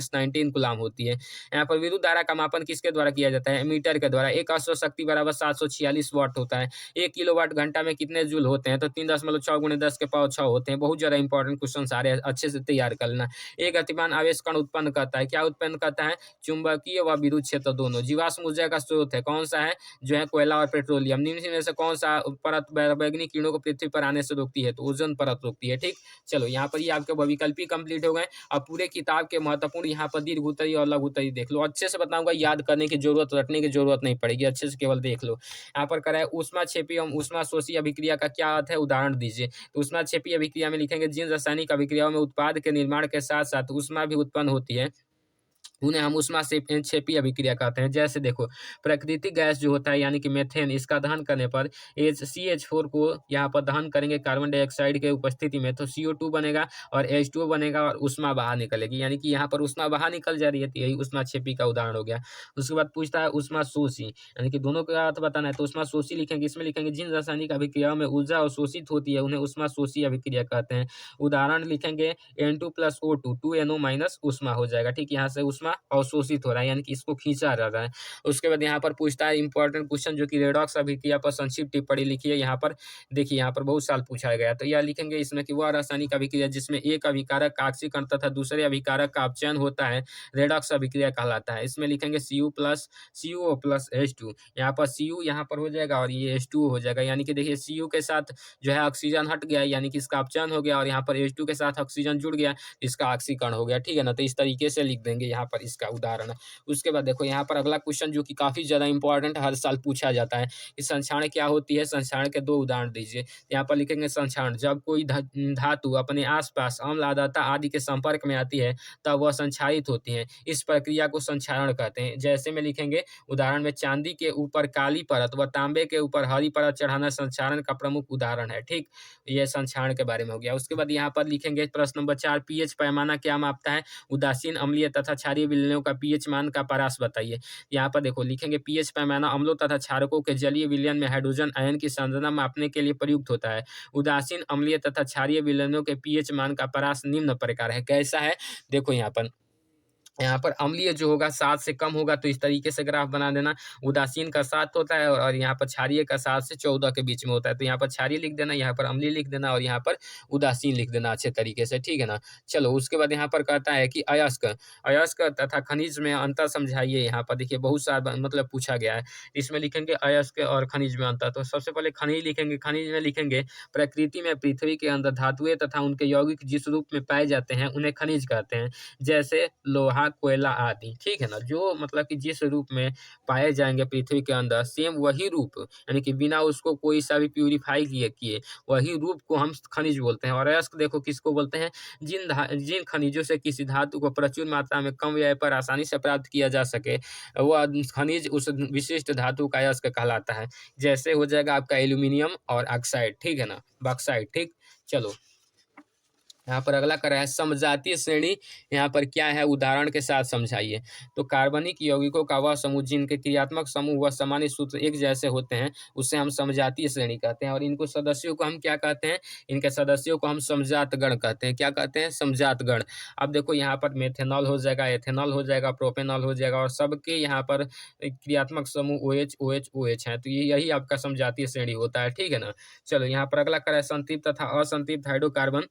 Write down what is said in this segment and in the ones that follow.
-19 coulomb होती है। यहाँ पर विद्युत धारा का मापन किसके द्वारा किया जाता है? मीटर के द्वारा। एक अश्व शक्ति बराबर 746 वाट होता है। 1 किलोवाट घंटा में कितने जूल होते हैं? तो 3.6 × 10⁻6 होते हैं। बहुत ज़्यादा इंपॉर्टेंट क्वेश्चन आ रहे हैं, अच्छे से तैयार कर लेना। एक गतिमान आवेश कण उत्पन्न करता है, क्या उत्पन्न करता है? चुंबकीय व विद्युत क्षेत्र दोनों। जीवाश्म ऊर्जा का स्रोत है, कौन सा है? जो है कोयला और पेट्रोलियम। निम्न में से कौन सा परत वैज्ञानिक किरणों को पृथ्वी पर आने से रोकती है? तो ओजोन परत रोकती है। ठीक, चलो यहाँ पर ये आपके विकल्प ही कंप्लीट हो गए। अब पूरे किताब के महत्वपूर्ण यहाँ पर दीर्घ उत्तरी और लघु उत्तरी देख लो। अच्छे से बताऊंगा, याद करने की जरूरत, रटने की जरूरत नहीं पड़ेगी, अच्छे से केवल देख लो। यहाँ पर करा है ऊष्माक्षेपी एवं ऊष्माशोषी अभिक्रिया का क्या अर्थ है? उदाहरण दीजिए। तो ऊष्माक्षेपी अभिक्रिया में लिखेंगे जिन रासायनिक अभिक्रियाओं में उत्पाद के निर्माण के साथ साथ ऊष्मा भी उत्पन्न होती है, उन्हें हम ऊष्मा से क्षेपी अभिक्रिया कहते हैं। जैसे देखो, प्राकृतिक गैस जो होता है यानी कि मेथेन, इसका दहन करने पर CH4 को यहाँ पर दहन करेंगे कार्बन डाइऑक्साइड के उपस्थिति में, तो CO2 बनेगा और H2O बनेगा और ऊष्मा बाहर निकलेगी, यानी कि यहाँ पर ऊष्मा बाहर निकल जा रही है, तो यही ऊष्माक्षेपी का उदाहरण हो गया। उसके बाद पूछता है ऊष्माशोषी, यानी कि दोनों का अर्थ बताना है, तो ऊष्माशोषी लिखेंगे, इसमें लिखेंगे जिन रासायनिक अभिक्रियाओं में ऊर्जा अवशोषित होती है उन्हें ऊष्माशोषी अभिक्रिया कहते हैं। उदाहरण लिखेंगे N2+O2, 2NO- ऊष्मा हो जाएगा। ठीक, यहाँ से ऊष्मा अवशोषित हो रहा है, यानी कि इसको खींचा जा रहा है। उसके बाद यहाँ पर पूछता है इंपॉर्टेंट क्वेश्चन, जो कि रेडॉक्स अभिक्रिया पर संक्षिप्त टिप्पणी लिखिए। यहाँ पर देखिए, यहाँ पर बहुत साल पूछा गया, तो यह लिखेंगे इसमें कि वह रासायनिक अभिक्रिया जिसमें एक अभिकारक का ऑक्सीकरण तथा दूसरे अभिकारक का अपचयन होता है रेडॉक्स अभिक्रिया कहलाता है। इसमें लिखेंगे CO+H2। यहाँ पर Cu यहाँ पर हो जाएगा और ये H2O हो जाएगा, यानी कि देखिए Cu के साथ जो है ऑक्सीजन हट गया, यानी कि इसका अपचयन हो गया, और यहाँ पर H2 के साथ ऑक्सीजन जुड़ गया, इसका ऑक्सीकरण हो गया। ठीक है ना, तो इस तरीके से लिख देंगे यहाँ पर इसका उदाहरण। उसके बाद देखो यहाँ पर अगला क्वेश्चन, जो कि काफी ज्यादा इंपॉर्टेंट, हर साल पूछा जाता है कि संक्षारण क्या होती है? संक्षारण के 2 उदाहरण दीजिए। यहाँ पर लिखेंगे संक्षारण, जब कोई धातु अपने आसपास अम्ल आद्रता आदि के संपर्क में आती है तब वह संक्षारित होती है, इस प्रक्रिया को संक्षारण कहते हैं। जैसे में लिखेंगे उदाहरण में चांदी के ऊपर काली परत व तांबे के ऊपर हरी परत चढ़ाना संक्षारण का प्रमुख उदाहरण है। ठीक, ये संक्षारण के बारे में हो गया। उसके बाद यहाँ पर लिखेंगे प्रश्न नंबर 4, पीएच पैमाना क्या मापता है? उदासीन, अम्लीय तथा क्षारीय विलयनों का पीएच मान का परास बताइए। यहाँ पर देखो लिखेंगे पीएच पैमाना अम्लों तथा क्षारकों के जलीय विलयन में हाइड्रोजन आयन की सांद्रता मापने के लिए प्रयुक्त होता है। उदासीन, अम्लीय तथा क्षारीय विलयनों के पीएच मान का परास निम्न प्रकार है। कैसा है? देखो यहाँ पर अम्लीय जो होगा 7 से कम होगा, तो इस तरीके से ग्राफ बना देना। उदासीन का 7 होता है और यहाँ पर क्षारीय का 7 से 14 के बीच में होता है, तो यहाँ पर क्षारीय लिख देना, यहाँ पर अम्लीय लिख देना और यहाँ पर उदासीन लिख देना अच्छे तरीके से। ठीक है ना, चलो उसके बाद यहाँ पर कहता है कि अयस्क अयस्क तथा खनिज में अंतर समझाइए। यहाँ पर देखिए बहुत सारा मतलब पूछा गया है, इसमें लिखेंगे अयस्क और खनिज में अंतर। तो सबसे पहले खनिज लिखेंगे, खनिज में लिखेंगे प्रकृति में पृथ्वी के अंदर धातुएं तथा उनके यौगिक जिस रूप में पाए जाते हैं उन्हें खनिज कहते हैं, जैसे लोहा, कोयला आदि। ठीक है ना, जो मतलब कि जिस रूप में पाए जाएंगे पृथ्वी के अंदर, सेम वही रूप, यानी कि बिना उसको कोई सा भी प्यूरिफाई किए वही रूप को हम खनिज बोलते हैं। और अयस्क देखो किसको बोलते हैं? जिन खनिजों से किसी धातु को प्रचुर मात्रा में कम व्यय पर आसानी से प्राप्त किया जा सके, वह खनिज उस विशिष्ट धातु का अयस्क कहलाता है। जैसे हो जाएगा आपका एल्यूमिनियम और ऑक्साइड, ठीक है ना, बॉक्साइट। ठीक, चलो यहाँ पर अगला कर रहा है समजातीय श्रेणी, यहाँ पर क्या है? उदाहरण के साथ समझाइए। तो कार्बनिक यौगिकों का वह समूह जिनके क्रियात्मक समूह व सामान्य सूत्र एक जैसे होते हैं उसे हम समजातीय श्रेणी कहते हैं। और इनको सदस्यों को हम क्या कहते हैं? इनके सदस्यों को हम समजात गण कहते हैं। क्या कहते हैं? समजात गण। अब देखो यहाँ पर मेथेनॉल हो जाएगा, एथेनॉल हो जाएगा, प्रोपेनॉल हो जाएगा, और सबके यहाँ पर क्रियात्मक समूह OH OH OH है, तो यही आपका समजातीय श्रेणी होता है। ठीक है ना, चलो यहाँ पर अगला कर रहा है संतृप्त तथा असंतृप्त हाइड्रोकार्बन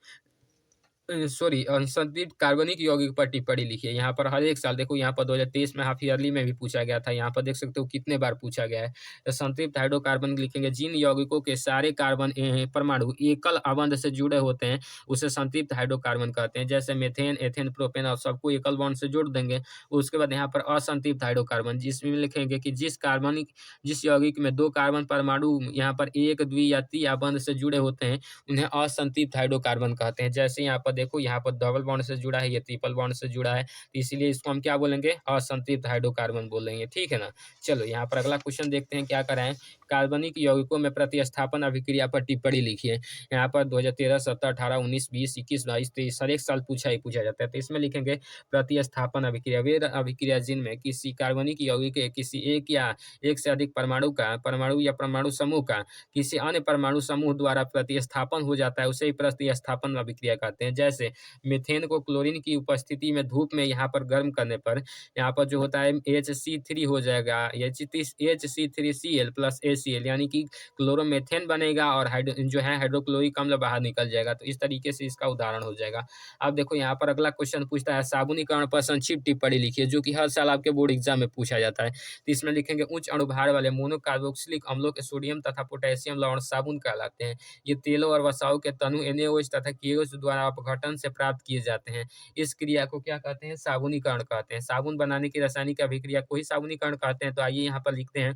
संतृप्त कार्बनिक यौगिक पर टिप्पणी लिखिए। यहाँ पर हर एक साल देखो, यहाँ पर 2023 में हाफ ईयरली में भी पूछा गया था, यहाँ पर देख सकते हो कितने बार पूछा गया है। तो संतृप्त हाइड्रोकार्बन लिखेंगे जिन यौगिकों के सारे कार्बन परमाणु एकल आबंध से जुड़े होते हैं उसे संतृप्त हाइड्रोकार्बन कहते हैं। जैसे मेथेन, एथेन, प्रोपेन और सबको एकल बॉन्ड से जोड़ देंगे। उसके बाद यहाँ पर असंतृप्त हाइड्रोकार्बन, जिसमें लिखेंगे कि जिस यौगिक में 2 कार्बन परमाणु यहाँ पर एक, द्वि या त्रि आबंध से जुड़े होते हैं उन्हें असंतृप्त हाइड्रोकार्बन कहते हैं। जैसे यहाँ पर देखो, यहाँ पर डबल बॉन्ड से जुड़ा है, ये ट्रिपल बॉन्ड से जुड़ा है, तो इसीलिए इसको हम क्या बोलेंगे? असंतृप्त हाइड्रोकार्बन बोलेंगे। ठीक है ना, चलो यहाँ पर अगला क्वेश्चन देखते हैं क्या कराएं। कार्बनिक यौगिकों में प्रतिस्थापन अभिक्रिया पर टिप्पणी लिखिए। यहाँ पर 2013, 17, 18, 19, 20, 21, 22, 23 हर एक साल पूछा जाता है। तो इसमें लिखेंगे प्रतिस्थापन अभिक्रिया वे अभिक्रिया जिनमें किसी कार्बनिक यौगिक के किसी एक या एक से अधिक परमाणु या परमाणु समूह का किसी अन्य परमाणु समूह द्वारा प्रतिस्थापन हो जाता है, उसे ही प्रतिस्थापन अभिक्रिया कहते हैं। गैस मीथेन को क्लोरीन की उपस्थिति में धूप में यहाँ पर गर्म करने पर यहाँ पर जो होता है HC3 हो जाएगा, HC3Cl प्लस ACl, यानी कि क्लोरोमीथेन बनेगा और जो है हाइड्रोक्लोरिक अम्ल बाहर निकल जाएगा। तो इस तरीके से इसका उदाहरण हो जाएगा। अब देखो यहाँ पर अगला क्वेश्चन पूछता है साबुनीकरण पर संक्षिप्त टिप्पणी लिखिए, जो कि हर साल आपके बोर्ड एग्जाम में पूछा जाता है। तो इसमें लिखेंगे उच्च अणुभार वाले मोनोकार्बोक्सिलिक अम्लों के सोडियम तथा पोटेशियम लवण साबुन कहलाते हैं। ये तेलों और वसाओं के तनु NaOH तथा KOH द्वारा अपघटन से प्राप्त किए जाते हैं। इस क्रिया को क्या कहते हैं? साबुनीकरण कहते हैं। साबुन बनाने की रासायनिक अभिक्रिया को ही साबुनीकरण कहते हैं। तो आइए यहाँ पर लिखते हैं।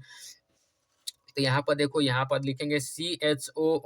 तो यहाँ पर देखो, यहाँ पर लिखेंगे CHO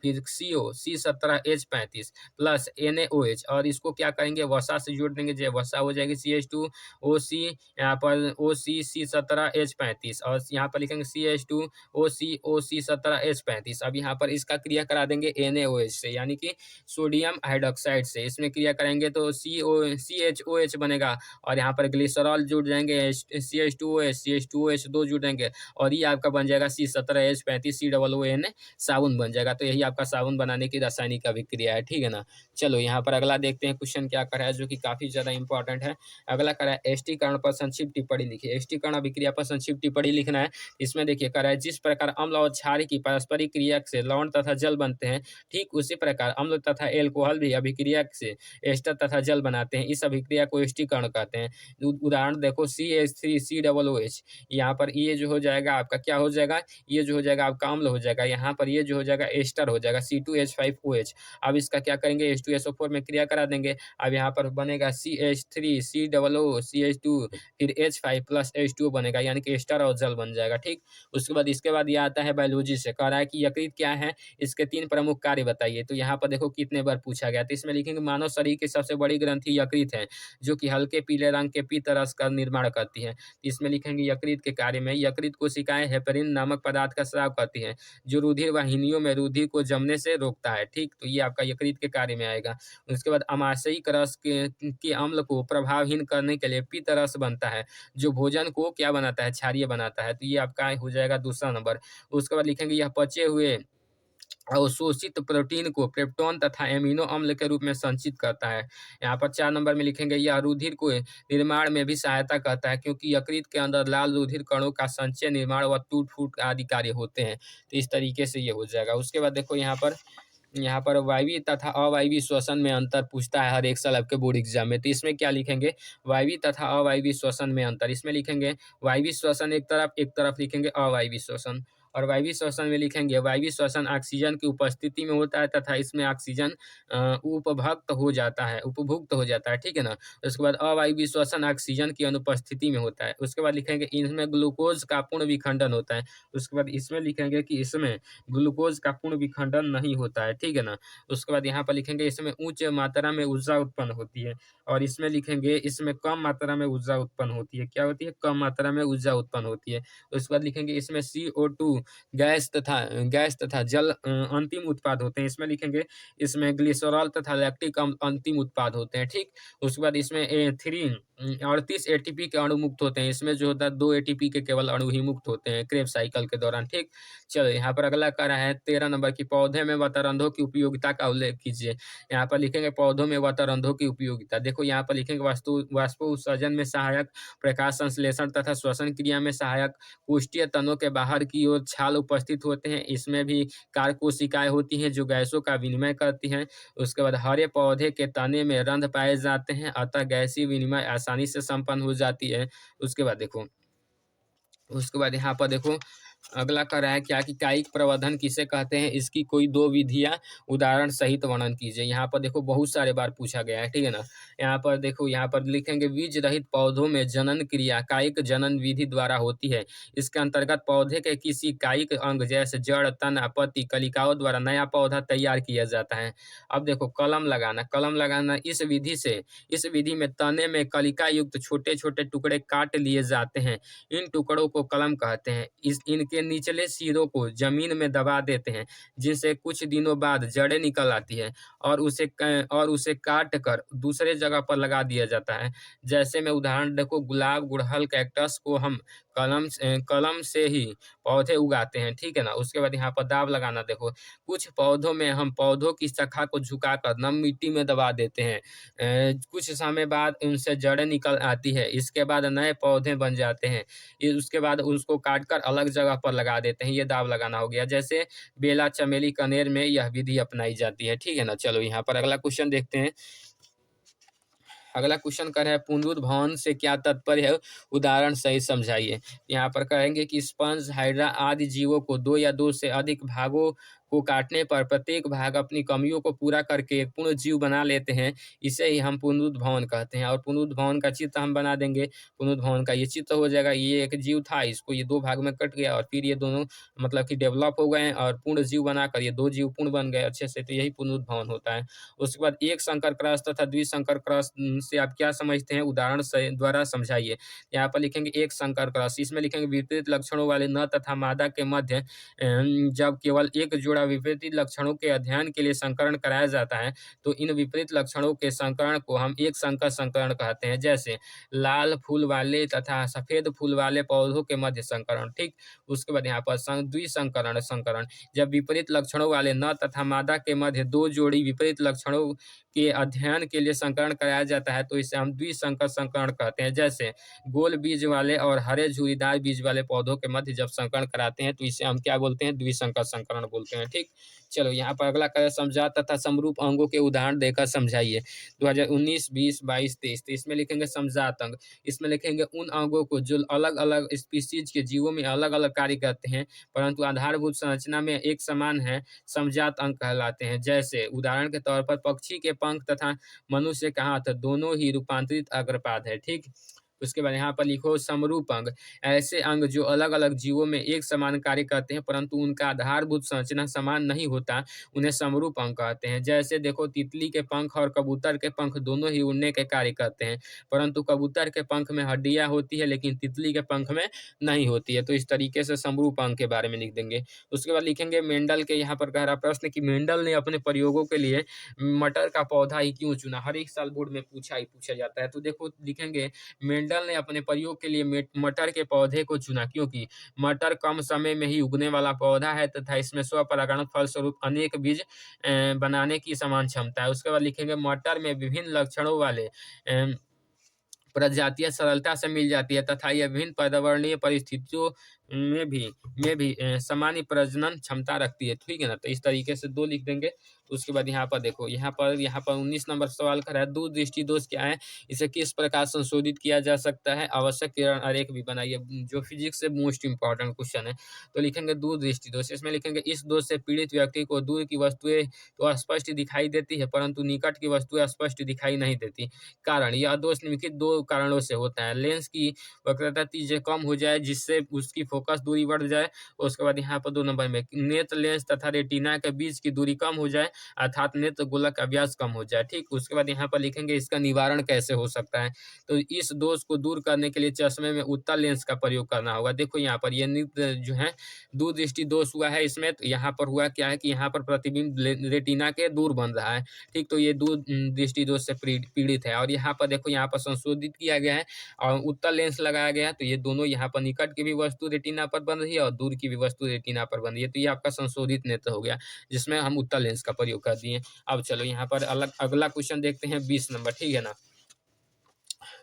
फिर CO C17H35 प्लस NaOH, और इसको क्या करेंगे? वसा से जोड़ देंगे। जो वसा हो जाएगी CH2OC, यहाँ पर OC C17H35 और यहाँ पर लिखेंगे CH2OC17H35। अब यहाँ पर इसका क्रिया करा देंगे NaOH से, यानी कि सोडियम हाइड्रोक्साइड से। इसमें क्रिया करेंगे तो CHOH बनेगा और यहाँ पर ग्लिसरॉल जुड़ जाएंगे, CH2OH 2 जुड़ देंगे और ये आपका बन जाएगा C17H35 COON साबुन बन जाएगा। तो यही आपका साबुन बनाने की रासायनिक अभिक्रिया है, ठीक है ना। चलो यहाँ पर अगला देखते हैं क्वेश्चन क्या कर रहा है, जो कि काफी ज्यादा इंपॉर्टेंट है। अगला कर रहा है एस्टीकरण पर संक्षिप्त टिप्पणी लिखिए। एस्टीकरण अभिक्रिया पर संक्षिप्त टिप्पणी लिखना है। इसमें देखिए कर रहा है जिस प्रकार अम्ल और क्षार की पारस्परिक क्रिया से लवण तथा जल बनते हैं, ठीक उसी प्रकार अम्ल तथा एल्कोहल भी अभिक्रिया से एस्टर तथा जल बनाते हैं। इस अभिक्रिया को एस्टीकरण कहते हैं। उदाहरण देखो CH3COOH, यहाँ पर ये जो हो जाएगा आपका क्या हो जाएगा? ये जो हो जाएगा आपका अम्ल हो जाएगा। यहाँ पर ये जो हो जाएगा एस्टर हो जाएगा C2H5OH। अब इसका क्या करेंगे? H2SO4 में क्रिया करा देंगे। अब यहाँ पर बनेगा CH3COOCH2 फिर H5 प्लस H2O बनेगा, यानी कि एस्टर और जल बन जाएगा, ठीक। इसके बाद ये आता है बायोलॉजी से। कह रहा है कि यकृत क्या है, इसके 3 प्रमुख कार्य बताइए। तो यहाँ पर देखो कितने बार पूछा गया। तो इसमें लिखेंगे मानव शरीर की सबसे बड़ी ग्रंथि यकृत है, जो कि हल्के पीले रंग के पित्त रस का निर्माण करती है। इसमें लिखेंगे यकृत के कार्य में यकृत कोशिकाएं हेपरिन नामक पदार्थ का स्राव करती हैं, जो रुधिर वाहिनियों में रुधिर को जमने से रोकता है, ठीक। तो ये आपका यकृत के कार्य में आएगा। उसके बाद अमाशयिक रस के अम्ल को प्रभावहीन करने के लिए पित्त रस बनता है, जो भोजन को क्या बनाता है? क्षारीय बनाता है। तो ये आपका हो जाएगा दूसरा नंबर। उसके बाद लिखेंगे यह पचे हुए अवशोषित प्रोटीन को पेप्टोन तथा एमिनो अम्ल के रूप में संचित करता है। यहाँ पर 4 नंबर में लिखेंगे यह रुधिर को निर्माण में भी सहायता करता है, क्योंकि यकृत के अंदर लाल रुधिर कणों का संचय, निर्माण व टूट फूट आदि कार्य होते हैं। तो इस तरीके से ये हो जाएगा। उसके बाद देखो यहाँ पर वायवीय तथा अवायवीय श्वसन में अंतर पूछता है हर एक साल आपके बोर्ड एग्जाम में। तो इसमें क्या लिखेंगे? वायवीय तथा अवायवीय श्वसन में अंतर। इसमें लिखेंगे वायवीय श्वसन एक तरफ लिखेंगे अवायवीय श्वसन। और वायवीय श्वसन में लिखेंगे वायवीय श्वसन ऑक्सीजन की उपस्थिति में होता है तथा इसमें ऑक्सीजन उपभुक्त हो जाता है, ठीक है ना। उसके बाद अवायवीय श्वसन ऑक्सीजन की अनुपस्थिति में होता है। उसके बाद लिखेंगे इनमें ग्लूकोज का पूर्ण विखंडन होता है। उसके बाद इसमें लिखेंगे कि इसमें ग्लूकोज का पूर्ण विखंडन नहीं होता है, ठीक है ना। उसके बाद यहाँ पर लिखेंगे इसमें उच्च मात्रा में ऊर्जा उत्पन्न होती है, और इसमें लिखेंगे इसमें कम मात्रा में ऊर्जा उत्पन्न होती है। क्या होती है? कम मात्रा में ऊर्जा उत्पन्न होती है। उसके बाद लिखेंगे इसमें CO2 गैस तथा जल अंतिम उत्पाद होते हैं। इसमें लिखेंगे इसमें ग्लिसरॉल तथा लैक्टिक अम्ल अंतिम उत्पाद होते हैं, ठीक। उसके बाद इसमें 38 ATP के अणु मुक्त होते हैं। इसमें जो होता है 2 ATP के केवल अणु ही मुक्त होते हैं क्रेब साइकिल के दौरान, ठीक। चलो यहाँ पर अगला कह रहा है 13 नंबर की पौधे में वतरंधों की उपयोगिता का उल्लेख कीजिए। यहाँ पर लिखेंगे पौधों में वतरंधों की उपयोगिता। देखो यहाँ पर लिखेंगे वाष्पोत्सर्जन में सहायक, प्रकाश संश्लेषण तथा श्वसन क्रिया में सहायक, पुष्टीय तनों के बाहर की ओर छाल उपस्थित होते हैं। इसमें भी कार्य कोशिकाएं होती हैं जो गैसों का विनिमय करती हैं। उसके बाद हरे पौधे के तने में रंध्र पाए जाते हैं, अतः गैसीय विनिमय आसानी से संपन्न हो जाती है। उसके बाद यहाँ पर देखो अगला कर रहा है क्या कि कायिक प्रवर्धन किसे कहते हैं, इसकी कोई 2 विधियां उदाहरण सहित वर्णन कीजिए। यहाँ पर देखो बहुत सारे बार पूछा गया है, ठीक है ना। यहाँ पर देखो यहाँ पर लिखेंगे बीज रहित पौधों में जनन क्रिया कायिक जनन विधि द्वारा होती है। इसके अंतर्गत पौधे के किसी कायिक अंग जैसे जड़, तना, पत्ती, कलिकाओं द्वारा नया पौधा तैयार किया जाता है। अब देखो कलम लगाना इस विधि में तने में कलिका युक्त छोटे छोटे टुकड़े काट लिए जाते हैं। इन टुकड़ों को कलम कहते हैं। इनके निचले सिरों को जमीन में दबा देते हैं, जिनसे कुछ दिनों बाद जड़ें निकल आती है और उसे काट कर दूसरे जगह पर लगा दिया जाता है। जैसे में उदाहरण देखो गुलाब, गुड़हल, कैक्टस को हम कलम से ही पौधे उगाते हैं, ठीक है ना। उसके बाद यहाँ पर दाव लगाना, देखो कुछ पौधों में हम पौधों की शाखा को झुकाकर नम मिट्टी में दबा देते हैं। कुछ समय बाद उनसे जड़ें निकल आती है, इसके बाद नए पौधे बन जाते हैं। उसके बाद उसको काटकर अलग जगह पर लगा देते हैं, ये दाव लगाना हो गया। जैसे बेला, चमेली, कनेर में यह विधि अपनाई जाती है, ठीक है ना। चलो यहाँ पर अगला क्वेश्चन देखते हैं। अगला क्वेश्चन कर है पुनरुद्भवन से क्या तात्पर्य है, उदाहरण सही समझाइए। यहाँ पर कहेंगे कि स्पंज, हाइड्रा आदि जीवों को दो या दो से अधिक भागों को काटने पर प्रत्येक भाग अपनी कमियों को पूरा करके एक पूर्ण जीव बना लेते हैं, इसे ही हम पुनरुद्भवन कहते हैं। और पुनरुद्भवन का चित्र हम बना देंगे। पुनरुद्भवन का ये चित्र हो जाएगा, ये एक जीव था, इसको ये दो भाग में कट गया और फिर ये दोनों मतलब कि डेवलप हो गए और पूर्ण जीव बनाकर ये दो जीव पूर्ण बन गए अच्छे से, तो यही पुनरुद्भवन होता है। उसके बाद एक संकर क्रॉस तथा द्विसंकर क्रॉस से आप क्या समझते हैं, उदाहरण से द्वारा समझाइए। यहाँ पर लिखेंगे एक संकर क्रॉस, इसमें लिखेंगे विपरीत लक्षणों वाले नर तथा मादा के मध्य जब केवल एक जोड़ा विपरीत लक्षणों के अध्ययन के लिए संकरण कराया जाता है, तो इन विपरीत लक्षणों के संकरण को हम एक संकर संकरण कहते हैं। जैसे लाल फूल वाले तथा सफेद फूल वाले पौधों के मध्य संकरण, ठीक। उसके बाद यहाँ पर द्विसंकरण संकरण, जब विपरीत लक्षणों वाले नर तथा मादा के मध्य दो जोड़ी विपरीत लक्षणों के अध्ययन के लिए संकरण कराया जाता है, तो इसे हम द्विसंकर संकरण कहते हैं। जैसे गोल बीज वाले और हरे झुर्रीदार बीज वाले पौधों के मध्य जब संकरण कराते हैं, तो इसे हम क्या बोलते हैं, द्विसंकर संकरण बोलते हैं, ठीक। चलो यहाँ पर अगला करें समझा तथा समरूप अंगों के उदाहरण देकर समझाइए। 2019, 20, 22, 23, तो इसमें लिखेंगे समजात अंग। इसमें लिखेंगे उन अंगों को जो अलग अलग स्पीसीज के जीवों में अलग अलग कार्य करते हैं परंतु आधारभूत संरचना में एक समान है, समजात अंग कहलाते हैं। जैसे उदाहरण के तौर पर पक्षी के पंख तथा मनुष्य का हाथ दोनों ही रूपांतरित अग्रपाद है, ठीक। उसके बाद यहाँ पर लिखो समरूप अंग, ऐसे अंग जो अलग अलग जीवों में एक समान कार्य करते हैं परंतु उनका आधारभूत संरचना समान नहीं होता, उन्हें समरूप अंग कहते हैं। जैसे देखो तितली के पंख और कबूतर के पंख दोनों ही उड़ने के कार्य करते हैं परंतु कबूतर के पंख में हड्डियां होती है लेकिन तितली के पंख में नहीं होती है, तो इस तरीके से समरूप अंग के बारे में लिख देंगे। उसके बाद लिखेंगे मेंडल के, यहाँ पर कह रहा प्रश्न कि मेंडल ने अपने प्रयोगों के लिए मटर का पौधा ही क्यों चुना, हर एक साल बोर्ड में पूछा जाता है। तो देखो लिखेंगे मेंडल ने अपने प्रयोग के लिए मटर के पौधे को चुना क्योंकि मटर कम समय में ही उगने वाला पौधा है तथा इसमें स्वपरागण फलस्वरूप अनेक बीज बनाने की समान क्षमता है। उसके बाद लिखेंगे मटर में विभिन्न लक्षणों वाले प्रजातियां सरलता से मिल जाती है तथा यह विभिन्न पर्यावरणीय परिस्थितियों में भी सामान्य प्रजनन क्षमता रखती है, ठीक है ना। तो इस तरीके से दो लिख देंगे। उसके बाद यहाँ पर देखो, यहाँ पर 19 नंबर सवाल कर रहा है दूर दृष्टि दोष क्या है, इसे किस प्रकार संशोधित किया जा सकता है, आवश्यक किरण आरेख भी बनाइए, जो फिजिक्स से मोस्ट इंपॉर्टेंट क्वेश्चन है। तो लिखेंगे दूर दृष्टि दोष, इसमें लिखेंगे इस दोष से पीड़ित व्यक्ति को दूर की वस्तुएं तो स्पष्ट दिखाई देती है परंतु निकट की वस्तुएं स्पष्ट दिखाई नहीं देती। कारण, यह दोष निम्नलिखित दो कारणों से होता है। लेंस की वक्रता तीव्रता कम हो जाए जिससे उसकी फोकस दूरी बढ़ जाए। उसके बाद यहाँ पर 2 नंबर में नेत्र लेंस तथा रेटिना के बीच की दूरी कम हो जाए अर्थात नेत्र गोलक का व्यास कम हो जाए, ठीक। उसके बाद यहाँ पर लिखेंगे इसका निवारण कैसे हो सकता है। तो इस दोष को दूर करने के लिए चश्मे में उत्तल लेंस का प्रयोग करना होगा। देखो यहाँ पर ये नेत्र जो है दूर दृष्टि दोष हुआ है इसमें, तो यहाँ पर हुआ क्या है कि यहाँ पर प्रतिबिंब रेटिना के दूर बन रहा है, ठीक। तो ये दूर दृष्टि दोष से पीड़ित है। और यहाँ पर देखो यहाँ पर संशोधित किया गया है और उत्तल लेंस लगाया गया है, तो ये दोनों यहाँ पर निकट की भी वस्तु रेटिना पर बन रही है और दूर की भी वस्तु रेटिना पर बन रही है, तो ये आपका संशोधित नेत्र हो गया जिसमें हम उत्तल लेंस का प्रयोग कर दिए। अब चलो यहाँ पर अगला क्वेश्चन देखते हैं 20 नंबर, ठीक है ना।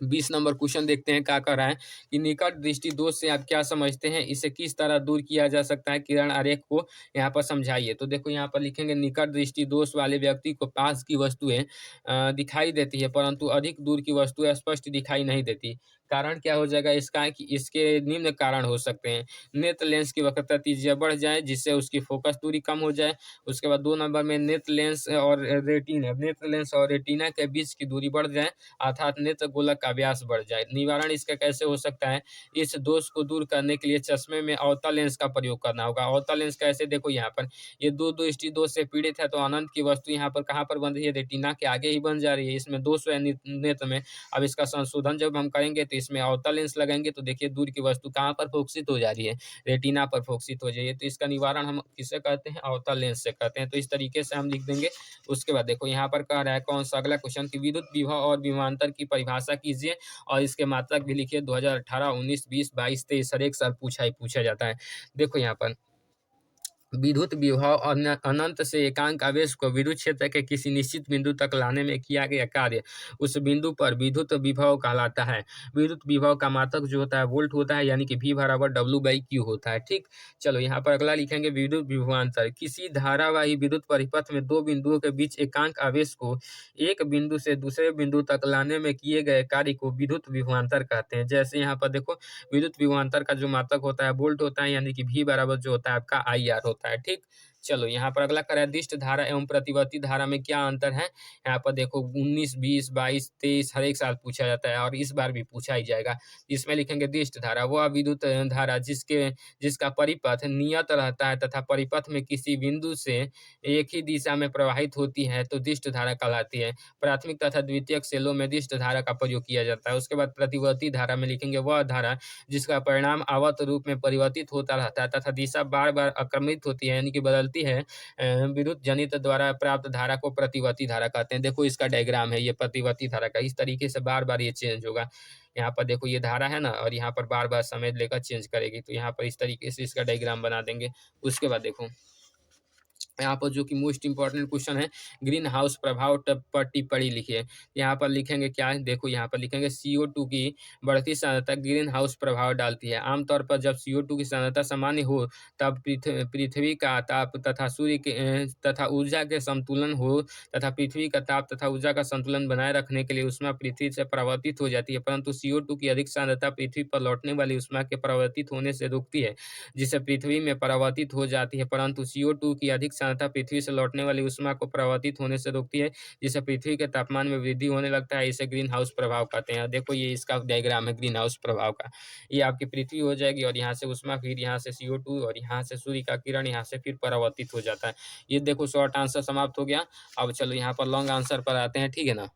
20 नंबर क्वेश्चन देखते हैं क्या कर रहा है कि निकट दृष्टि दोष से आप क्या समझते हैं, इसे किस तरह दूर किया जा सकता है, किरण आरेख को यहाँ पर समझाइए। तो देखो यहाँ पर लिखेंगे निकट दृष्टि दोष वाले व्यक्ति को पास की वस्तुएं दिखाई देती है परंतु अधिक दूर की वस्तुएं स्पष्ट दिखाई नहीं देती। कारण क्या हो जाएगा इसका कि इसके निम्न कारण हो सकते हैं। नेत्र लेंस की वक्रता तीव्रता बढ़ जाए जिससे उसकी फोकस दूरी कम हो जाए। उसके बाद 2 नंबर में नेत्र लेंस और रेटिना के बीच की दूरी बढ़ जाए अर्थात नेत्र गोलक का व्यास बढ़ जाए। निवारण इसका कैसे हो सकता है, इस दोष को दूर करने के लिए चश्मे में अवतल लेंस का प्रयोग करना होगा। अवतल लेंस कैसे, देखो यहाँ पर ये दूर दृष्टि दोष से पीड़ित है तो अनंत की वस्तु यहाँ पर कहाँ पर बन रही है, रेटिना के आगे ही बन जा रही है, इसमें दोष है नेत्र में। अब इसका संशोधन जब हम करेंगे तो इसमें अवतल लेंस लगाएंगे तो देखिए दूर की वस्तु कहाँ पर फोकसित हो जा रही है, रेटिना पर फोकसित हो जाइए, तो इसका निवारण हम किससे कहते हैं, अवतल लेंस से कहते हैं। तो इस तरीके से हम लिख देंगे। उसके बाद देखो यहाँ पर कह रहा है कौन सा अगला क्वेश्चन की विद्युत विभव और विभवांतर की परिभाषा कीजिए और इसके मात्रक भी लिखिए। 2018, 19, 20, 22, 23 हर एक साल पूछा ही पूछा जाता है। देखो यहाँ पर विद्युत विभव अनंत से एकांक आवेश को विद्युत क्षेत्र के किसी निश्चित बिंदु तक लाने में किया गया कार्य उस बिंदु पर विद्युत विभव कहलाता है। विद्युत विभव का मात्रक जो होता है वोल्ट होता है, यानी कि V बराबर W/Q होता है। ठीक, चलो यहाँ पर अगला लिखेंगे विद्युत विभवांतर। किसी धारावाही विद्युत परिपथ में दो बिंदुओं के बीच एकांक आवेश को एक बिंदु से दूसरे बिंदु तक लाने में किए गए कार्य को विद्युत विभवांतर कहते हैं। जैसे यहाँ पर देखो विद्युत विभवांतर का जो मात्रक होता है वोल्ट होता है, यानी कि V बराबर जो होता है आपका IR होता है। ठीक, चलो यहाँ पर अगला करें दिष्ट धारा एवं प्रतिवर्ती धारा में क्या अंतर है। यहाँ पर देखो 19, 20, 22, 23 हर एक साल पूछा जाता है और इस बार भी पूछा ही जाएगा। इसमें लिखेंगे दिष्ट धारा वह विद्युत धारा जिसका परिपथ नियत रहता है तथा परिपथ में किसी बिंदु से एक ही दिशा में प्रवाहित होती है तो दिष्ट धारा कहलाती है। प्राथमिक तथा द्वितीयक सेलों में दिष्ट धारा का प्रयोग किया जाता है। उसके बाद प्रतिवर्ती धारा में लिखेंगे वह धारा जिसका परिणाम आवर्त रूप में परिवर्तित होता रहता है तथा दिशा बार बार अक्रमित होती है, यानी कि बदलती है। विद्युत जनित द्वारा प्राप्त धारा को प्रतिवर्ती धारा कहते हैं। देखो इसका डायग्राम है ये प्रतिवर्ती धारा का, इस तरीके से बार बार ये चेंज होगा। यहाँ पर देखो ये धारा है ना, और यहाँ पर बार बार समय लेकर चेंज करेगी, तो यहाँ पर इस तरीके से इसका डायग्राम बना देंगे। उसके बाद देखो यहाँ पर जो कि मोस्ट इंपॉर्टेंट क्वेश्चन है, ग्रीन हाउस प्रभाव पर टिप्पणी लिखिए। यहाँ पर लिखेंगे क्या है, देखो यहाँ पर लिखेंगे CO2 की बढ़ती सांद्रता ग्रीन हाउस प्रभाव डालती है। आमतौर पर जब CO2 की सांद्रता सामान्य हो तब पृथ्वी का ताप तथा सूर्य के तथा ऊर्जा के संतुलन हो तथा पृथ्वी का ताप तथा ऊर्जा का संतुलन बनाए रखने के लिए उष्मा पृथ्वी से परावर्तित हो जाती है, परंतु CO2 की अधिक सांद्रता पृथ्वी पर लौटने वाली उष्मा के परावर्तित होने से रोकती है, जिससे पृथ्वी में परावर्तित हो जाती है। परंतु CO2 की अधिक सांद्रता पृथ्वी से लौटने वाली उष्मा को परावर्तित होने से रोकती है, जिससे पृथ्वी के तापमान में वृद्धि होने लगता है। इसे ग्रीन हाउस प्रभाव कहते हैं। देखो ये इसका डायग्राम है ग्रीन हाउस प्रभाव का। ये आपकी पृथ्वी हो जाएगी और यहाँ से उष्मा, फिर यहाँ से CO2 और यहाँ से सूर्य का किरण यहाँ से फिर परावर्तित हो जाता है। ये देखो शॉर्ट आंसर समाप्त हो गया। अब चलो यहाँ पर लॉन्ग आंसर पर आते हैं, ठीक है ना।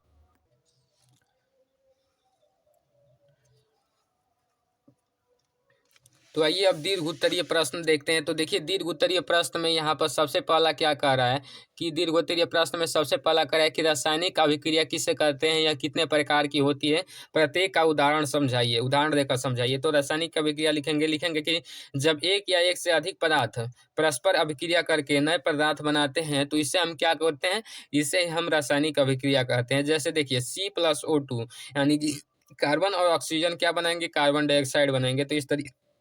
तो आइए अब दीर्घ उत्तरीय प्रश्न देखते हैं। तो देखिए दीर्घ उत्तरीय प्रश्न में यहाँ पर सबसे पहला क्या कह रहा है कि दीर्घ उत्तरीय प्रश्न में सबसे पहला कह रहा है कि रासायनिक अभिक्रिया किसे कहते हैं या कितने प्रकार की होती है, प्रत्येक का उदाहरण समझाइए, उदाहरण देकर समझाइए। तो रासायनिक अभिक्रिया लिखेंगे कि जब एक या एक से अधिक पदार्थ परस्पर अभिक्रिया करके नए पदार्थ बनाते हैं तो इसे हम क्या कहते हैं, इसे हम रासायनिक अभिक्रिया कहते हैं। जैसे देखिए C+O2 यानी कि कार्बन और ऑक्सीजन क्या बनाएंगे, कार्बन डाइऑक्साइड बनाएंगे। तो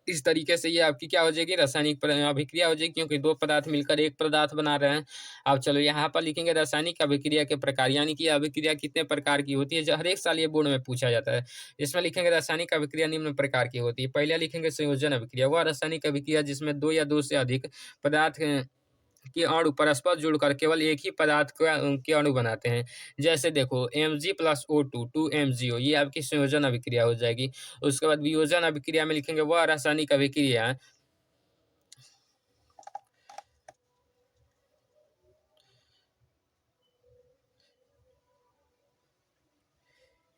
इस तरीके से ये आपकी क्या हो जाएगी, रासायनिक अभिक्रिया हो जाएगी, क्योंकि दो पदार्थ मिलकर एक पदार्थ बना रहे हैं। अब चलो यहाँ पर लिखेंगे रासायनिक अभिक्रिया के प्रकार, यानी कि अभिक्रिया कितने प्रकार की होती है, जो हर एक साल ये बोर्ड में पूछा जाता है। इसमें लिखेंगे रासायनिक अभिक्रिया निम्न प्रकार की होती है। पहले लिखेंगे संयोजन अभिक्रिया, वह रासायनिक अभिक्रिया जिसमें दो या दो से अधिक पदार्थ के अणु परस्पर जुड़कर केवल एक ही पदार्थ के अणु बनाते हैं। जैसे देखो Mg+O2 2MgO, ये आपकी संयोजन अभिक्रिया हो जाएगी। उसके बाद वियोजन अभिक्रिया में लिखेंगे वह रासायनिक अभिक्रिया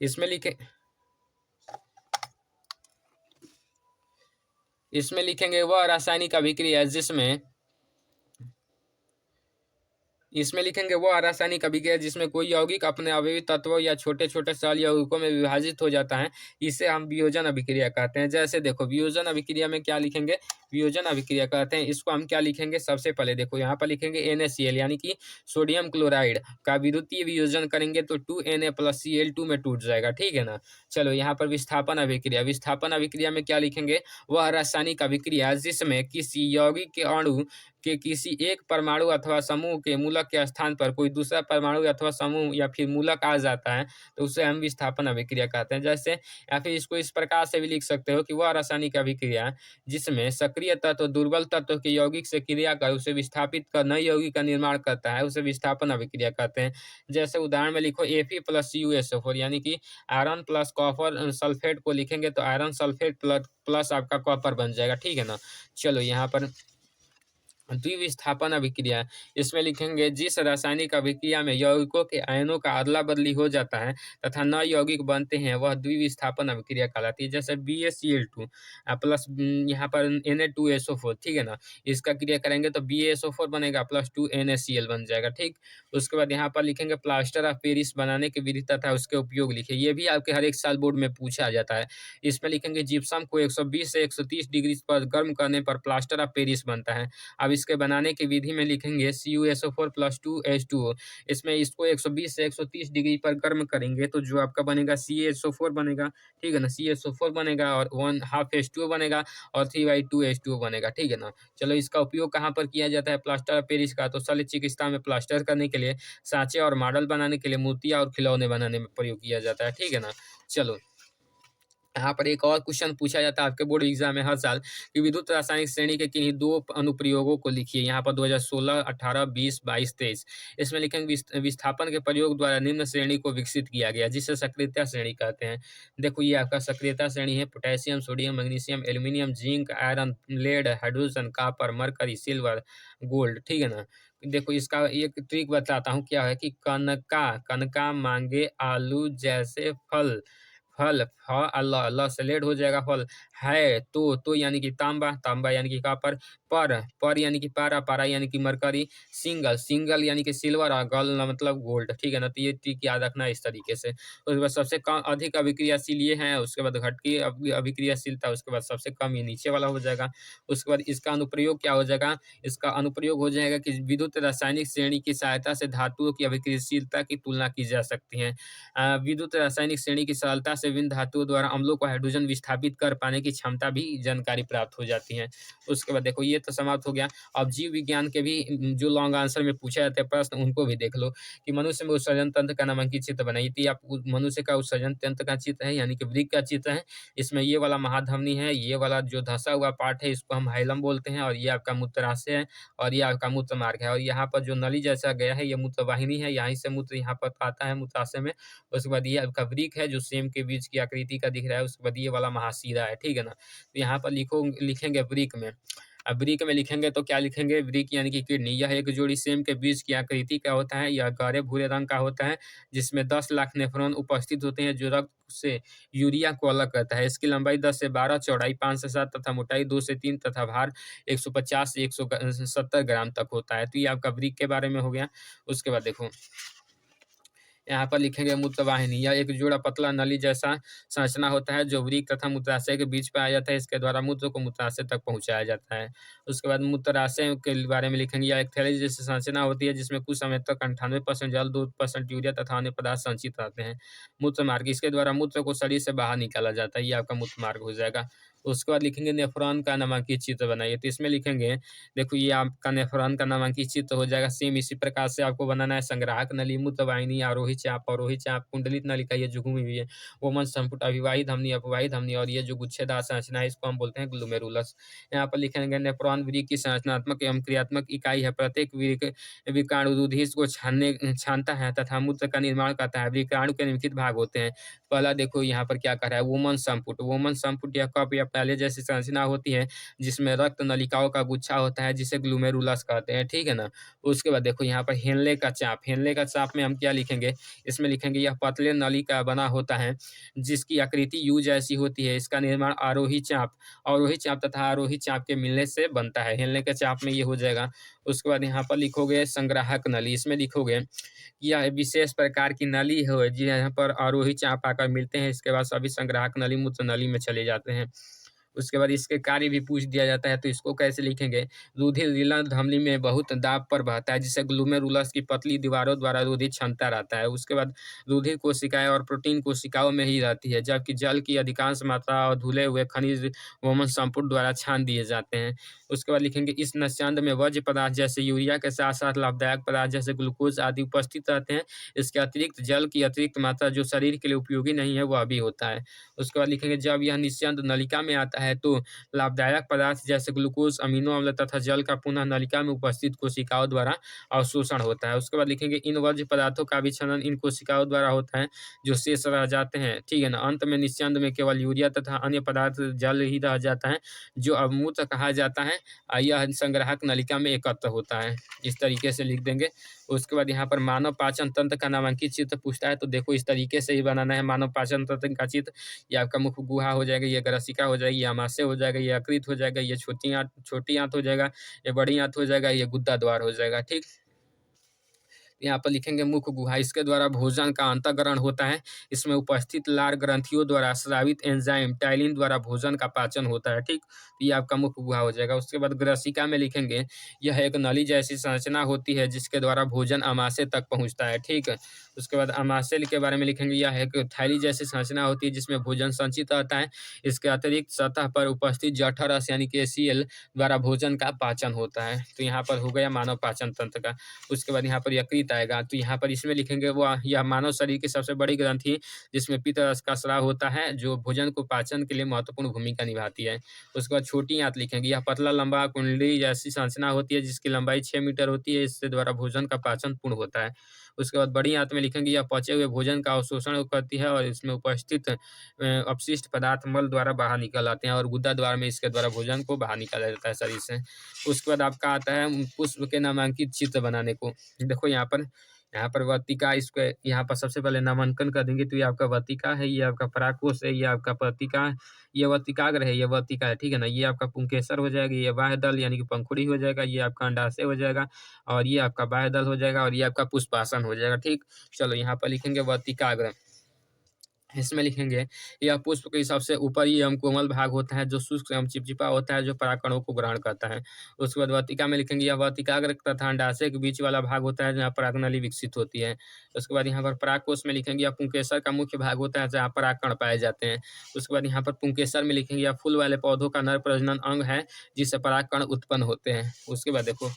इसमें लिखेंगे वह रासायनिक अभिक्रिया इसमें लिखेंगे वो रासायनिक अभिक्रिया जिसमें कोई यौगिक अपने अवयवी तत्वों या छोटे छोटे सरल यौगिकों में विभाजित हो जाता है, इसे हम वियोजन अभिक्रिया कहते हैं। जैसे देखो वियोजन अभिक्रिया में क्या लिखेंगे, वियोजन अभिक्रिया कहते हैं, इसको हम क्या लिखेंगे, सबसे पहले देखो यहाँ पर लिखेंगे NaCl यानी कि सोडियम क्लोराइड का विद्युतीय वियोजन करेंगे तो 2Na+Cl2 में टूट जाएगा, ठीक है ना। चलो यहाँ पर विस्थापन अभिक्रिया, विस्थापन अभिक्रिया में क्या लिखेंगे, वह रासायनिक अभिक्रिया जिसमें किसी यौगिक के अणु के किसी एक परमाणु अथवा समूह के मूलक के स्थान पर कोई दूसरा परमाणु अथवा समूह या फिर मूलक आ जाता है तो उसे हम विस्थापन अभिक्रिया कहते हैं। जैसे या फिर इसको इस प्रकार से भी लिख सकते हो कि वह रासायनिक अभिक्रिया जिसमें सक्रिय तत्व दुर्बल तत्व के यौगिक से क्रिया कर उसे विस्थापित कर नए यौगिक का निर्माण करता है, उसे विस्थापन अभिक्रिया कहते हैं। जैसे उदाहरण में लिखो Fe+CuSO4 यानी कि आयरन प्लस कॉपर सल्फेट को लिखेंगे तो आयरन सल्फेट प्लस आपका कॉपर बन जाएगा, ठीक है ना। चलो यहाँ पर द्विविस्थापन अभिक्रिया, इसमें लिखेंगे जिस रासायनिक अभिक्रिया में यौगिकों के आयनों का अदला-बदली हो जाता है तथा नए यौगिक बनते हैं, वह द्विविस्थापन अभिक्रिया कहलाती है। जैसे BaCl2 प्लस यहाँ पर Na2SO4, ठीक है ना? इसका क्रिया करेंगे तो BaSO4 बनेगा प्लस 2 NaCl बन जाएगा, ठीक? उसके बाद यहाँ पर लिखेंगे प्लास्टर ऑफ पेरिस बनाने की विधि तथा उसके उपयोग लिखिए। ये भी आपके हर एक साल बोर्ड में पूछा जाता है। इसमें लिखेंगे जिप्सम को 120 से 130 डिग्री पर गर्म करने पर प्लास्टर ऑफ पेरिस बनता है। अब इसके बनाने की विधि में लिखेंगे CuSO4 प्लस 2H2O। इसमें इसको 120 से 130 डिग्री पर गर्म करेंगे तो जो आपका बनेगा CaSO4 बनेगा, ठीक है ना? CaSO4 बनेगा और 1 हाफ H2O बनेगा और 3/2H2O बनेगा, ठीक है ना? चलो, इसका उपयोग कहाँ पर किया जाता है प्लास्टर ऑफ पेरिस का? तो शल्य चिकित्सा में प्लास्टर करने के लिए, सांचे और मॉडल बनाने के लिए, मूर्तियाँ और खिलौने बनाने में प्रयोग किया जाता है, ठीक है ना? चलो, यहाँ पर एक और क्वेश्चन पूछा जाता है आपके बोर्ड एग्जाम में हर साल कि विद्युत रासायनिक श्रेणी के किन्हीं दो अनुप्रयोगों को लिखिए। यहाँ पर 2016, 18, 20, 22, 23। इसमें लिखेंगे विस्थापन के प्रयोग द्वारा निम्न श्रेणी को विकसित किया गया, जिसे सक्रियता श्रेणी कहते हैं। देखो, ये आपका सक्रियता श्रेणी है। Potassium, sodium, magnesium, aluminium, zinc, iron, lead, hydrogen, copper, mercury, silver, gold, ठीक है ना? देखो, इसका एक ट्रिक बताता हूँ क्या है कि कनका कनका मांगे आलू जैसे फल, फल फ ल ल से लेड हो जाएगा फल, है तो यानी कि तांबा, तांबा यानी कि कॉपर, पर यानी कि पारा, पारा यानी कि मरकरी, सिंगल, सिंगल यानी कि सिल्वर और गल मतलब गोल्ड, ठीक है ना? तो ये ट्रिक याद रखना है इस तरीके से। उसके बाद सबसे कम अधिक अभिक्रियाशील ये हैं, उसके बाद घटती अभिक्रियाशीलता, उसके बाद सबसे कम ये नीचे वाला हो जाएगा। उसके बाद इसका अनुप्रयोग क्या हो जाएगा? इसका अनुप्रयोग हो जाएगा कि विद्युत रासायनिक श्रेणी की सहायता से धातुओं की अभिक्रियाशीलता की तुलना की जा सकती है। विद्युत रासायनिक श्रेणी की सरलता से विभिन्न धातुओं द्वारा अम्लों को हाइड्रोजन विस्थापित कर पाने की क्षमता भी जानकारी प्राप्त हो जाती है। उसके बाद देखो, ये तो समाप्त हो गया। अब जीव विज्ञान के भी जो लॉन्ग आंसर में पूछे जाते हैं प्रश्न, उनको भी देख लो कि मनुष्य में उत्सर्जन तंत्र का नामांकित चित्र बनाइए। तो ये आप मनुष्य का उत्सर्जन तंत्र का चित्र है, यानी कि वृक्क का चित्र है। इसमें ये वाला महाधमनी है, ये वाला जो धंसा हुआ पार्ट है इसको हम हाइलम बोलते हैं, और ये आपका मूत्राशय है, और ये आपका मूत्र मार्ग है, और यहाँ पर जो नली जैसा गया है ये मूत्र वाहिनी है, यहीं से मूत्र यहाँ पर आता है मूत्राशय में। उसके बाद ये आपका वृक्क है जो सेम के बीज की आकृति का दिख रहा है। उसके बाद ये वाला महाशिरा है, ठीक है ना? तो यहाँ पर लिखेंगे वृक्क में। अब वृक्क में लिखेंगे तो क्या लिखेंगे? वृक्क यानी कि किडनी। यह एक जोड़ी सेम के बीज की आकृति का होता है। यह गाढ़े भूरे रंग का होता है, जिसमें 10 लाख नेफ्रॉन उपस्थित होते हैं, जो रक्त से यूरिया को अलग करता है। इसकी लंबाई 10 से 12, चौड़ाई 5 से 7 तथा मोटाई 2 से 3 तथा भार 150 से 170 ग्राम तक होता है। तो ये आपका वृक्क के बारे में हो गया। उसके बाद देखो, यहाँ पर लिखेंगे मूत्रवाहिनी। यह एक जोड़ा पतला नली जैसा संरचना होता है जो वृक्क तथा मूत्राशय के बीच पाया जाता है। इसके द्वारा मूत्र को मूत्राशय तक पहुँचाया जाता है। उसके बाद मूत्राशय के बारे में लिखेंगे। यह एक थैली जैसी संरचना होती है जिसमें कुछ समय तक 98% जल, 2% यूरिया तथा अन्य पदार्थ संचित रहते हैं। मूत्र मार्ग, इसके द्वारा मूत्र को शरीर से बाहर निकाला जाता है। ये आपका मूत्र मार्ग हो जाएगा। उसके बाद लिखेंगे नेफ्रॉन का नामांकित चित्र बनाइए। तो इसमें लिखेंगे, देखो ये आपका नेफ्रॉन का नामांकित चित्र हो जाएगा। सेम इसी प्रकार से आपको बनाना है। संग्राहक नली, मूत्रवाहिनी, आरोही चाप, अवरोही चाप, कुंडलित नलिका ये जो घूमी हुई है, वोमन संपुट, अभिवाही धमनी, अपवाही धमनी, और ये जो गुच्छेदार संरचना है इसको हम बोलते हैं ग्लोमेरुलस। यहाँ पर लिखेंगे नेफ्रॉन वृक्क की संरचनात्मक एवं क्रियात्मक इकाई है। प्रत्येक विकाणु रुधिर को छानता है तथा मूत्र का निर्माण करता है। विकाणु के निम्नलिखित भाग होते हैं। पहला देखो यहाँ पर क्या कर रहा है, वोमन संपुट। वोमन संपुट या कप या प्याले जैसी संरचना होती है जिसमें रक्त नलिकाओं का गुच्छा होता है, जिसे ग्लोमेरुलस कहते हैं, ठीक है ना? उसके बाद देखो यहाँ पर हेनले का चाप। हेनले का चाप में हम क्या लिखेंगे? इसमें लिखेंगे यह पतले नली का बना होता है जिसकी आकृति यू जैसी होती है। इसका निर्माण आरोही चाप तथा आरोही चाप के मिलने से बनता है। हेनले के चाप में ये हो जाएगा। उसके बाद यहाँ पर लिखोगे संग्राहक नली। इसमें लिखोगे यह विशेष प्रकार की नली है जहाँ पर आरोही चाप आकर मिलते हैं। इसके बाद सभी संग्राहक नली मूत्र नली में चले जाते हैं। उसके बाद इसके कार्य भी पूछ दिया जाता है, तो इसको कैसे लिखेंगे? रुधिर रीलर धमनी में बहुत दाब पर बहता है, जिससे ग्लोमेरुलस की पतली दीवारों द्वारा रुधिर क्षमता रहता है। उसके बाद रुधिर कोशिकाएं और प्रोटीन कोशिकाओं में ही रहती है, जबकि जल की अधिकांश मात्रा और धुले हुए खनिज वोमन संपुट द्वारा छान दिए जाते हैं। उसके बाद लिखेंगे इस नस्यांद में वर्ज्य पदार्थ जैसे यूरिया के साथ साथ लाभदायक पदार्थ जैसे ग्लूकोज आदि उपस्थित रहते हैं। इसके अतिरिक्त जल की अतिरिक्त मात्रा जो शरीर के लिए उपयोगी नहीं है वह भी होता है। उसके बाद लिखेंगे जब यह निस्यंद नलिका में आता है तो लाभदायक पदार्थ जैसे ग्लूकोज, अमीनो अम्ल तथा जल का पुनः नलिका में उपस्थित कोशिकाओं द्वारा अवशोषण होता है। उसके बाद लिखेंगे इन वर्ज्य पदार्थों का विच्छेदन इन कोशिकाओं द्वारा होता है जो शेष रह जाते हैं, ठीक है ना। अंत में निस्यंद में केवल यूरिया तथा अन्य पदार्थ जल ही रह जाता है जो अवमूत्र कहा जाता है। यह संग्राहक नलिका में एकत्र होता है। इस तरीके से लिख देंगे। उसके बाद यहाँ पर मानव पाचन तंत्र का नामांकित चित्र पूछता है तो देखो इस तरीके से ही बनाना है मानव पाचन तंत्र का चित्र। ये आपका मुख गुहा हो जाएगा, ये ग्रसिका हो जाएगी, ये आमाशय हो जाएगा, ये यकृत हो जाएगा, ये छोटी आंत हो जाएगा, ये बड़ी आंत हो जाएगा, ये गुद्दा द्वार हो जाएगा, ठीक। यहाँ पर लिखेंगे मुख गुहा, इसके द्वारा भोजन का अंतःग्रहण होता है। इसमें उपस्थित लार ग्रंथियों द्वारा स्रावित एंजाइम टाइलिन द्वारा भोजन का पाचन होता है, ठीक। तो ये आपका मुख गुहा हो जाएगा। उसके बाद ग्रसिका में लिखेंगे यह एक नली जैसी संरचना होती है जिसके द्वारा भोजन आमाशय तक पहुँचता है, ठीक। उसके बाद आमाशय के बारे में लिखेंगे यह एक थैली जैसी संरचना होती है जिसमें भोजन संचित रहता है। इसके अतिरिक्त सतह पर उपस्थित जठर रस यानी कि एसीएल द्वारा भोजन का पाचन होता है। तो यहाँ पर हो गया मानव पाचन तंत्र का। उसके बाद यहाँ पर यकृत आएगा तो यहाँ पर इसमें लिखेंगे वो यह मानव शरीर की सबसे बड़ी ग्रंथि जिसमें पित्त रस का स्राव होता है जो भोजन को पाचन के लिए महत्वपूर्ण भूमिका निभाती है। उसके बाद छोटी आंत लिखेंगे यह पतला लंबा कुंडली जैसी संरचना होती है जिसकी लंबाई 6 मीटर होती है। इससे द्वारा भोजन का पाचन पूर्ण होता है। उसके बाद बड़ी आंत में लिखेंगे यह पचे हुए भोजन का अवशोषण करती है और इसमें उपस्थित अपशिष्ट पदार्थ मल द्वारा बाहर निकल आते हैं और गुदा द्वार में इसके द्वारा भोजन को बाहर निकाला जाता है शरीर से। उसके बाद आपका आता है पुष्प के नामांकित चित्र बनाने को। देखो यहाँ पर वर्तिका, इसको यहाँ पर सबसे पहले नामांकन कर देंगे तो ये आपका वर्तिका है, ये आपका पराकोष है, ये आपका पत्रिका, ये वर्तिकाग्र है, ये वर्तिका है, ठीक है ना। ये आपका पुंकेसर हो जाएगा, ये बाह्य दल यानी कि पंखुड़ी हो जाएगा, ये आपका अंडाशय हो जाएगा और ये आपका बाह्य दल हो जाएगा और ये आपका पुष्पासन हो जाएगा, ठीक। चलो यहाँ पर लिखेंगे वर्तिकाग्र। इसमें लिखेंगे यह पुष्प के सबसे ऊपरी एवं कोमल भाग होता है जो शुष्क एवं चिपचिपा होता है जो परागकणों को ग्रहण करता है। उसके बाद वर्तिका में लिखेंगे यह वर्तिकाग्र तथा अंडाशय के बीच वाला भाग होता है जहाँ परागनली विकसित होती है। उसके बाद यहाँ पर परागकोश में लिखेंगे यह पुंकेसर का मुख्य भाग होता है जहाँ परागकण पाए जाते हैं। उसके बाद यहाँ पर पुंकेसर में लिखेंगे यह फूल वाले पौधों का नर प्रजनन अंग है जिससे परागकण उत्पन्न होते हैं। उसके बाद देखो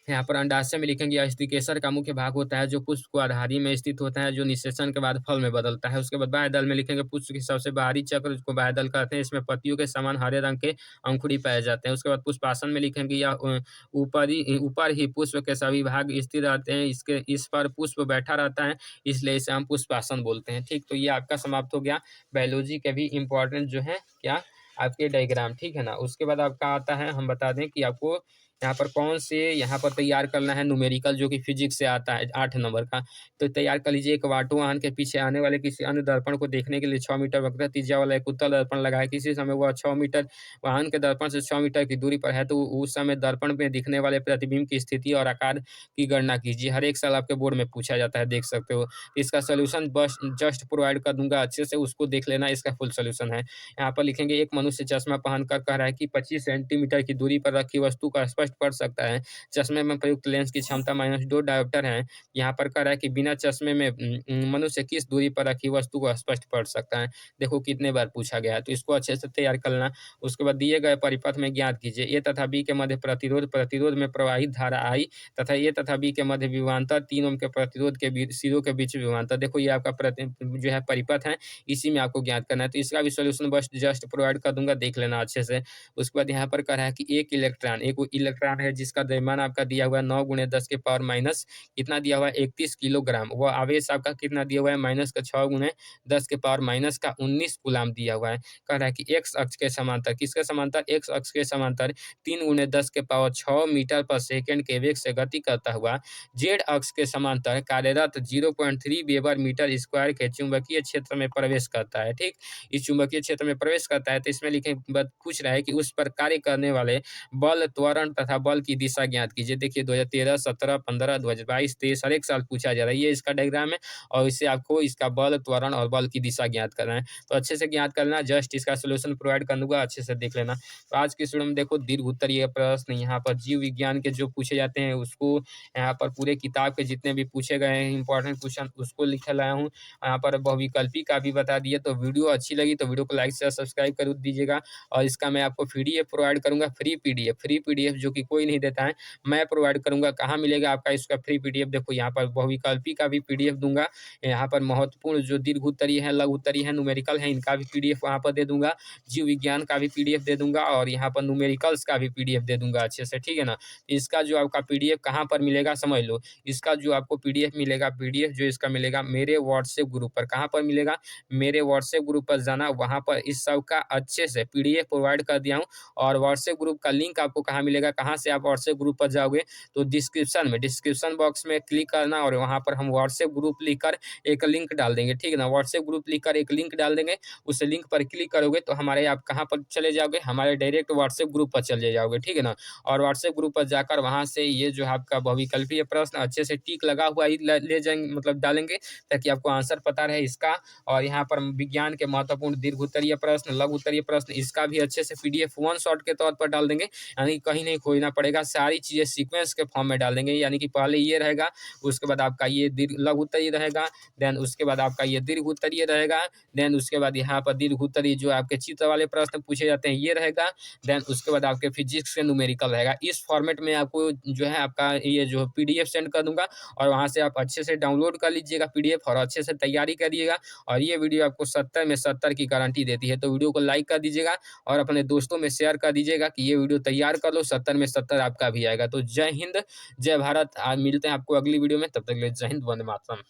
यहाँ पर अंडाशय में लिखेंगे यह स्त्रीकेसर का मुख्य भाग होता है जो पुष्प को आधारी में स्थित होता है जो निषेचन के बाद फल में बदलता है। उसके बाद बाह्य दल में लिखेंगे पुष्प की सबसे बाहरी चक्र जिसको बाह्य दल कहते हैं, इसमें पत्तियों के समान हरे रंग के अंकुरी पाए जाते हैं। उसके बाद पुष्पासन में लिखेंगे यह ऊपर ही पुष्प के सभी भाग स्थिर रहते हैं, इस पर पुष्प बैठा रहता है इसलिए इसे हम पुष्पासन बोलते हैं, ठीक। तो ये आपका समाप्त हो गया बायोलॉजी के भी इम्पोर्टेंट जो है क्या आपके डायग्राम, ठीक है ना। उसके बाद आपका आता है, हम बता दें कि आपको यहाँ पर कौन से यहाँ पर तैयार करना है न्यूमेरिकल जो कि फिजिक्स से आता है 8 नंबर का। तो तैयार कर लीजिए। एक वाटो वाहन के पीछे आने वाले किसी अन्य दर्पण को देखने के लिए 6 मीटर वक्रता त्रिज्या वाला एक उत्तल दर्पण लगाए। किसी समय वह 6 मीटर वाहन के दर्पण से 6 मीटर की दूरी पर है तो उस समय दर्पण में दिखने वाले प्रतिबिंब की स्थिति और आकार की गणना कीजिए। हर एक साल आपके बोर्ड में पूछा जाता है, देख सकते हो। इसका सोल्यूशन बस जस्ट प्रोवाइड कर दूंगा, अच्छे से उसको देख लेना, इसका फुल सोल्यूशन है। यहाँ पर लिखेंगे एक मनुष्य चश्मा पहनकर कह रहा है कि 25 सेंटीमीटर की दूरी पर रखी वस्तु का स्पष्ट पढ़ सकता है। चश्मे में प्रयुक्त लेंस की क्षमता -2 डायोप्टर है। यहाँ पर कह रहा है कि बिना चश्मे में मनुष्य किस दूरी पर रखी वस्तु को स्पष्ट पढ़ सकता है। देखो कितने बार पूछा गया है, तो इसको अच्छे से तैयार करना। उसके बाद दिए गए परिपथ में ज्ञात कीजिए ए तथा बी के मध्य प्रतिरोध में प्रवाहित धारा आई तथा ए तथा बी के मध्य विभवांतर 3 ओम के प्रतिरोध के सिरों के बीच विभवांतर। देखो ये आपका जो है परिपथ है, इसी में आपको ज्ञात करना है। तो इसका भी सोल्यूशन बस जस्ट प्रोवाइड कर दूंगा, देख लेना अच्छे से। उसके बाद यहाँ पर कह रहा है कि एक इलेक्ट्रॉन है जिसका द्रव्यमान आपका दिया हुआ है 9 × 10 के पावर माइनस कितना दिया हुआ है 31 किलोग्राम। वह आवेश आपका कितना दिया हुआ है -6 × 10 के पावर -19 कूलाम दिया हुआ है। कह रहा है कि एक्स अक्ष के समांतर, किसके समांतर? एक्स अक्ष के समांतर 3 × 10 के पावर 6 मीटर पर सेकेंड के वेग से गति करता हुआ जेड अक्ष के समांतर कार्यरत 0.3 वेबर मीटर स्क्वायर के चुंबकीय क्षेत्र में प्रवेश करता है, ठीक। इस चुंबकीय क्षेत्र में प्रवेश करता है तो इसमें लिखे पूछ रहा है कि उस पर कार्य करने वाले बल, त्वरण तथा बल की दिशा ज्ञात कीजिए। देखिए 2013, 17, 15, 2022, 23 हर एक साल पूछा जा रहा है। ये इसका डायग्राम है और इससे आपको इसका बल, त्वरण और बल की दिशा ज्ञात करना है। तो अच्छे से ज्ञात करना, जस्ट इसका सोल्यूशन प्रोवाइड कर दूंगा, अच्छे से देख लेना। तो आज की स्टूडियो में देखो दीर्घ उत्तरीय प्रश्न यहाँ पर जीव विज्ञान के जो पूछे जाते हैं उसको यहाँ पर पूरे किताब के जितने भी पूछे गए हैं इंपॉर्टेंट क्वेश्चन उसको लिख लाया हूँ। यहाँ पर बहुविकल्पी का भी बता दिया। तो वीडियो अच्छी लगी तो वीडियो को लाइक से सब्सक्राइब कर दीजिएगा और इसका मैं आपको PDF प्रोवाइड करूँगा, फ्री PDF जो कि कोई नहीं देता है, मैं प्रोवाइड करूँगा। कहाँ मिलेगा आपका इसका फ्री पीडीएफ? देखो यहाँ पर बहुविकल्पी का भी पीडीएफ दूँगा, यहाँ पर महत्वपूर्ण जो दीर्घ उत्तरीय है, लघु उत्तरीय है, न्यूमेरिकल है, इनका भी पीडीएफ वहाँ पर दे दूँगा। जीव विज्ञान का भी पीडीएफ दे दूँगा और यहाँ पर न्यूमेरिकल्स का भी पीडीएफ दे दूँगा अच्छे से, ठीक है ना? इसका जो आपका पीडीएफ कहाँ पर मिलेगा समझ लो। इसका जो आपको पीडीएफ मिलेगा, पीडीएफ जो इसका मिलेगा मेरे व्हाट्सएप ग्रुप पर। कहाँ पर मिलेगा? मेरे व्हाट्सएप ग्रुप पर जाना, वहाँ पर इस सब का अच्छे से पीडीएफ प्रोवाइड कर दिया हूँ। और व्हाट्सएप ग्रुप का लिंक आपको कहाँ मिलेगा? कहाँ से आप व्हाट्सएप ग्रुप पर जाओगे? तो डिस्क्रिप्शन बॉक्स में क्लिक करना और वहाँ पर हम व्हाट्सएप ग्रुप लिखकर एक लिंक डाल देंगे, ठीक है ना? व्हाट्सएप ग्रुप लिखकर एक लिंक डाल देंगे, उस लिंक पर क्लिक करोगे तो हमारे आप कहाँ पर चले जाओगे? हमारे डायरेक्ट व्हाट्सएप ग्रुप पर चले जाओगे, ठीक है ना? और व्हाट्सएप ग्रुप पर जाकर वहाँ से ये जो आपका बहुविकल्पीय प्रश्न अच्छे से टिक लगा हुआ ही ले जाएँगे, मतलब डालेंगे, ताकि आपको आंसर पता रहे इसका। और यहाँ पर विज्ञान के महत्वपूर्ण दीर्घ उत्तरीय प्रश्न, लघु उत्तरीय प्रश्न, इसका भी अच्छे से पीडीएफ वन शॉट के तौर पर डाल देंगे, यानी कहीं नहीं खोजना पड़ेगा। सारी चीज़ें सीक्वेंस के फॉर्म में डाल देंगे, यानी कि पहले ये रहेगा, उसके बाद आपका ये लघु उत्तरीय रहेगा, देन उसके बाद आपका ये दीर्घ उत्तरीय रहेगा, देन उसके बाद यहाँ पर दीर्घ उत्तरीय जो आपके चित्र वाले प्रश्न पूछे जाते हैं ये रहेगा, देन उसके बाद आपके फिजिक्स के न्यूमेरिकल रहेगा। इस फॉर्मेट में आपको जो है आपका ये जो पीडीएफ सेंड कर दूँगा और वहाँ से आप अच्छे से डाउनलोड कर लीजिएगा पीडीएफ और अच्छे से तैयारी करिएगा। और ये वीडियो आपको 70 में 70 की गारंटी देती है। तो वीडियो को लाइक कर दीजिएगा और अपने दोस्तों में शेयर कर दीजिएगा कि ये वीडियो तैयार कर लो, 70 में 70 आपका भी आएगा। तो जय हिंद, जय भारत। आज मिलते हैं आपको अगली वीडियो में, तब तक के लिए जय हिंद, वंदे मातरम।